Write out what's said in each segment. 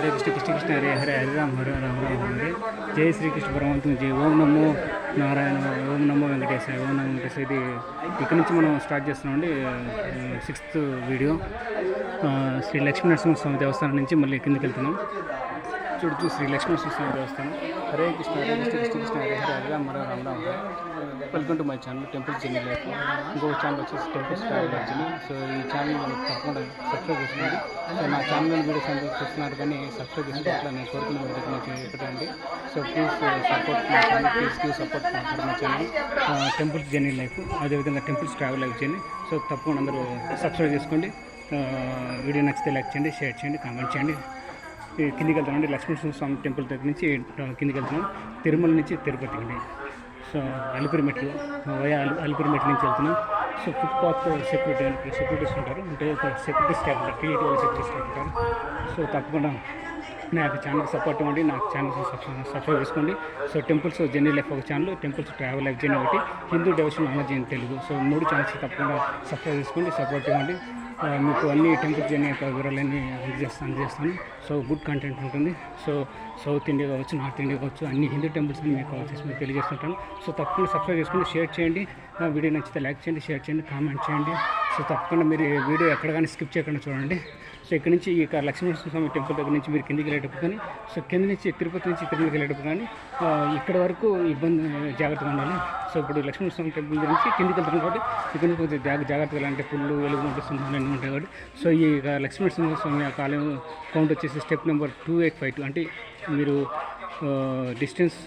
హరే కృష్ణ కృష్ణ కృష్ణ హరే హరే హరే రామ రామ హరే. జై శ్రీకృష్ణ పరమాత్మ జై. ఓం నమో నారాయణ, ఓం నమో వెంకటేశాయ, ఓం నమో వెంకటేశాయ. ఇది ఇక్కడ నుంచి మనం స్టార్ట్ చేస్తున్నామండి. 6th video. శ్రీ లక్ష్మీ నరసింహస్వామి దేవస్థానం నుంచి మళ్ళీ కిందకి వెళ్తున్నాం. చూడొచ్చు శ్రీ లక్ష్మీ నరసింహస్వామి దేవస్థానం. Hare Krishna Hare Krishna Krishna Krishna Hare Hare Hare Rama Rama Rama Hare. Welcome to my channel temple journey life. ఇంకొక ఛానల్ వచ్చేసి టెంపుల్ స్టార్ జర్నీ. సో ఈ ఛానల్ మనకు తప్పకుండా సబ్స్క్రైబ్ చేసుకోండి. సో నా ఛానల్ వీడియోస్ అందరూ చూస్తున్నారు కానీ సబ్స్క్రైబ్ చేసుకోవట్లా. నేను కోరుకున్న వీడియో నుంచి ఒకటండి. So please support my channel, please give support my channel temple journey life, అదేవిధంగా temples travel life journey. So తప్పకుండా అందరూ సబ్స్క్రైబ్ చేసుకోండి. వీడియో నచ్చితే లైక్ చేయండి, షేర్ చేయండి, కామెంట్ చేయండి. కిందికి వెళ్తామండి. లక్ష్మీనరసింహస్వామి టెంపుల్ దగ్గర నుంచి కిందికి వెళ్తున్నాం. తిరుమల నుంచి తిరుపతి అండి. సో అలిపిరి మెట్లు అలిపిరి మెట్ల నుంచి వెళ్తున్నాం. సో ఫుట్పాత్ సెక్యూరిటీస్ ఉంటారు, అంటే సెక్యూరిటీ స్టాఫ్ ఉంటారు, టీఈటీ వాళ్ళు సెక్యూరిటీ స్టాఫ్ ఉంటారు. సో తప్పకుండా నాకు ఛానల్ సపోర్ట్ ఇవ్వండి, నాకు ఛానల్ సబ్స్క్రైబ్ చేసుకోండి. సో టెంపుల్స్ జర్నీ లైఫ్ ఒక channel, temples travel life journey ఒకటి, Hindu devotion knowledge in Telugu. So 3 channels తప్పకుండా సబ్స్క్రైబ్ చేసుకోండి, సపోర్ట్ ఇవ్వండి. మీకు అన్ని టెంపుల్ జర్నీ యొక్క వివరాలన్నీ అందజేస్తాను. సో గుడ్ కంటెంట్ ఉంటుంది. సో సౌత్ ఇండియా కావచ్చు, నార్త్ ఇండియా కావచ్చు, అన్ని హిందూ టెంపుల్స్ మీకు వచ్చేసి మీకు తెలియజేస్తుంటాను. సో తప్పకుండా సబ్స్క్రైబ్ చేసుకోండి, షేర్ చేయండి. వీడియో నచ్చితే లైక్ చేయండి, షేర్ చేయండి, కామెంట్ చేయండి. సో తప్పకుండా మీరు వీడియో ఎక్కడ కానీ స్కిప్ చేయకుండా చూడండి. సో ఇక్కడ నుంచి ఇక లక్ష్మీనరసింహస్వామి టెంపుల్ దగ్గర నుంచి మీరు కిందికి వెళ్ళేటప్పుడు కానీ, సో కింద నుంచి తిరుపతి నుంచి తిరుమలకి వెళ్ళేటప్పుడు కానీ ఇక్కడ వరకు జాగ్రత్తగా ఉండాలి. సో ఇప్పుడు లక్ష్మీనరసింహస్వామి టెంపుల్ దగ్గర నుంచి కిందికి వెళ్తున్నాం కాబట్టి ఇక్కడ నుంచి కొంచెం జాగ్రత్తగా వెళ్ళాలంటే పుల్లు వెలుగు ఉంటుంది అన్నీ ఉంటాయి కాబట్టి. సో ఈ లక్ష్మీనరసింహస్వామి యొక్క ఆలయం కౌంట్ వచ్చేసి స్టెప్ నెంబర్ 2852. అంటే మీరు డిస్టెన్స్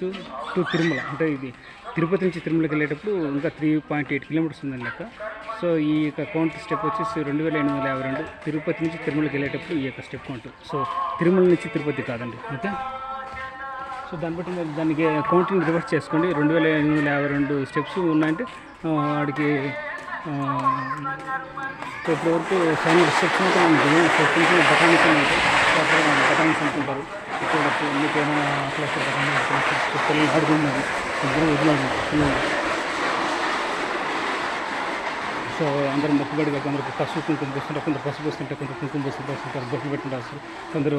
టు తిరుమల, అంటే ఇది తిరుపతి నుంచి తిరుమలకి వెళ్ళేటప్పుడు ఇంకా 3.8 కిలోమీటర్స్ ఉందని లెక్క. సో ఈ యొక్క కౌంట్ స్టెప్ వచ్చేసి 2852. తిరుపతి నుంచి తిరుమలకి వెళ్ళేటప్పుడు ఈ యొక్క స్టెప్ కౌంట్. సో తిరుమల నుంచి తిరుపతి కాదండి, ఓకే. సో దాన్ని బట్టి మీరు దానికి కౌంటింగ్ రివర్స్ చేసుకోండి. 2852 స్టెప్స్ ఉన్నాయంటే వాడికి ఇప్పటి వరకు 7 స్టెప్స్ అయితే మనం బటానిక్స్ బటానిక్స్ అనుకుంటారు. చూడచ్చు మీకేమైనా క్లాస్ బటానిక్స్ ఆడుకున్నది వదిలేదు. సో అందరూ మొక్కుబడిగా కొందరు పసుపు కుంకుమ పోస్తుంటారు, కొందరు పసుపు వస్తుంటారు, కొందరు కుంకుమ వస్తుంటారు, బొట్టు పెట్టుకుంటూ వస్తారు, కొందరు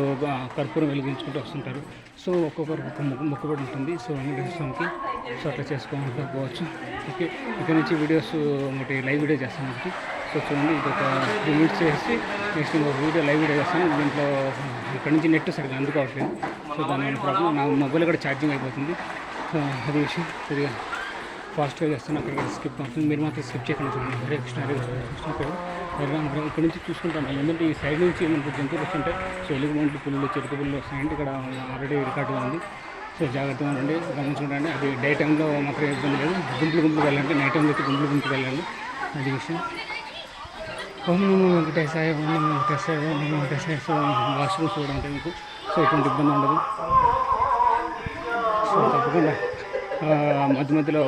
కర్పూరం వెలిగించుకుంటూ వస్తుంటారు. సో ఒక్కొక్కరికి మొక్కుబడి ఉంటుంది. సో వెంకటేశ్వరస్వామికి సో అట్లా చేసుకోవాలి పోవచ్చు. ఓకే, ఇక్కడ నుంచి వీడియోస్ ఒకటి లైవ్ వీడియో చేస్తాను ఒకటి. సో చూడండి, ఇది ఒక 3 minutes చేసి నెక్స్ట్ ఇంకొక వీడియో లైవ్ వీడియో చేస్తాను. దీంట్లో ఇక్కడ నుంచి నెట్ సరిగ్గా అందుకోవట్లేదు. సో దానివల్ల ప్రాబ్లం. నా మొబైల్ కూడా ఛార్జింగ్ అయిపోతుంది. అది విషయం కొద్దిగా ఫాస్ట్గా చేస్తాను. అక్కడ స్కిప్ అవుతుంది, మీరు మాత్రం స్కిప్ చేయకుండా చూడండి. హరే కృష్ణ హరే కృష్ణ కృష్ణ ఇక్కడ నుంచి చూసుకుంటాను. ఎందుకంటే ఈ సైడ్ నుంచి మనకు జంతువులు వస్తుంటాయి. సో ఎలుగుబంట్లు, పుల్లు, చిరుత పుల్లు వస్తాయంటే ఇక్కడ ఆల్రెడీ రికార్డుగా ఉంది. సో జాగ్రత్తగా ఉండండి, గమనించుకుంటండి. అది డే టైంలో మాత్రం ఇబ్బంది లేదు. గుంపులు వెళ్ళండి, నైట్ టైంలో అయితే గుంపులు వెళ్ళండి. అది విషయం. ఓం నమో వెంకటేశాయ, ఓం నమో వెంకటేశాయ, ఓం నమో వెంకటేశాయ. సో వాష్రూమ్స్ కూడా ఉంటాయి మీకు. సో ఎటువంటి ఇబ్బంది ఉండదు. సో తప్పకుండా మధ్య మధ్యలో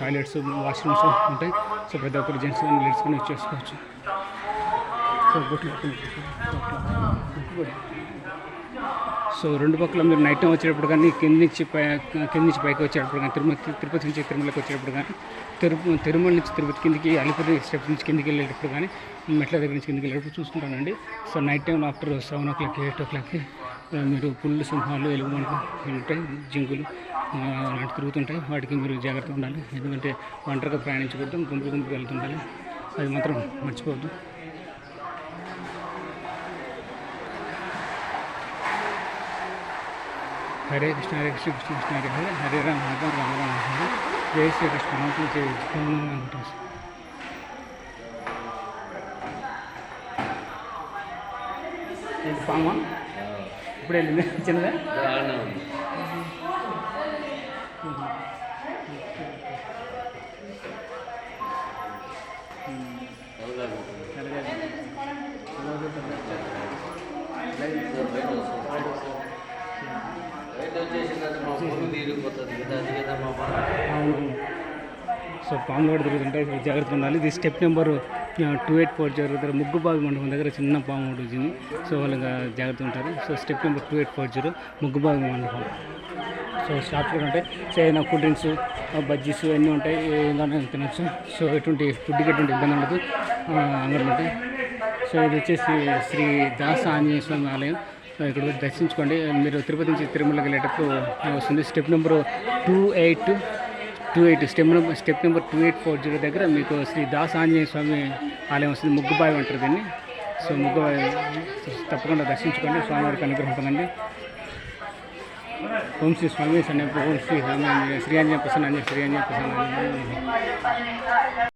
టాయిలెట్స్, వాష్రూమ్స్ ఉంటాయి. సో ప్రతి ఒక్కరు జెంట్స్ కానీ లేడీస్ కానీ యూజ్ చేసుకోవచ్చు. సో సో 2 పక్కల మీరు నైట్ టైం వచ్చేటప్పుడు కానీ కింద నుంచి పైకి వచ్చేటప్పుడు కానీ తిరుపతి నుంచి తిరుమలకి వచ్చేటప్పుడు కానీ తిరుమల నుంచి తిరుపతి కిందికి అలిపిరి స్టెప్స్ నుంచి కిందికి వెళ్ళేటప్పుడు కానీ మెట్ల దగ్గర నుంచి కిందికి వెళ్ళేటప్పుడు చూసుకుంటానండి. So night time after 7 o'clock 8 o'clockకి మీరు పుల్లు, సింహాలు, ఎలుగుబంట్లు ఉంటాయి, జింకులు అలాంటి తిరుగుతుంటాయి. వాటికి మీరు జాగ్రత్తగా ఉండాలి. ఎందుకంటే ఒంటరిగా ప్రయాణించకూడదు, గుంపుకు వెళ్తుండాలి. అది మాత్రం మర్చిపోవద్దు. హరే కృష్ణ హరే కృష్ణ కృష్ణ కృష్ణ హరే హరే హరే రామ హరే రామ రామ హరే. జై శ్రీకృష్ణ జై వెంకటేశ్వర. పామా ఇప్పుడు వెళ్ళింది చిన్నదా? సో పాములు కూడా తిరుగుతుంటాయి, జాగ్రత్తగా ఉండాలి. ఇది స్టెప్ నెంబర్ 2840 దగ్గర ముగ్గుబావి మండపం దగ్గర చిన్న పాము ఒకటి వచ్చింది. సో వాళ్ళకి జాగ్రత్తగా ఉంటారు. సో స్టెప్ నెంబర్ 2840 ముగ్గుబావి మండపం. సో షాప్స్ కూడా ఉంటాయి. సో ఏదైనా కూల్ డ్రింక్స్, బజ్జీస్ అన్నీ ఉంటాయి, ఏదైనా తినచ్చు. సో ఎటువంటి ఫుడ్కి ఎటువంటి ఇబ్బంది ఉండదు, అంగళ్ళు ఉంటాయి. సో ఇది వచ్చేసి శ్రీ దాస ఆంజనేయ స్వామి ఆలయం. ఇక్కడ వచ్చి దర్శించుకోండి. మీరు తిరుపతి నుంచి తిరుమలకి వెళ్ళేటప్పుడు వస్తుంది. స్టెప్ నెంబర్ 28 స్టెప్ నెంబర్ 2840 దగ్గర మీకు శ్రీ దాస్ ఆంజనేయ స్వామి ఆలయం వస్తుంది. ముగ్గుబావి అంటారు దీన్ని. సో ముగ్గుబావి తప్పకుండా దర్శించుకోండి, స్వామివారికి అనుగ్రహం పొందండి. ఓం శ్రీ స్వామి సన్నిధి, ఓం శ్రీ శ్రీ ఆంజనేయ ప్రసన్న, శ్రీ ఆంజనేయ ప్రసన్న.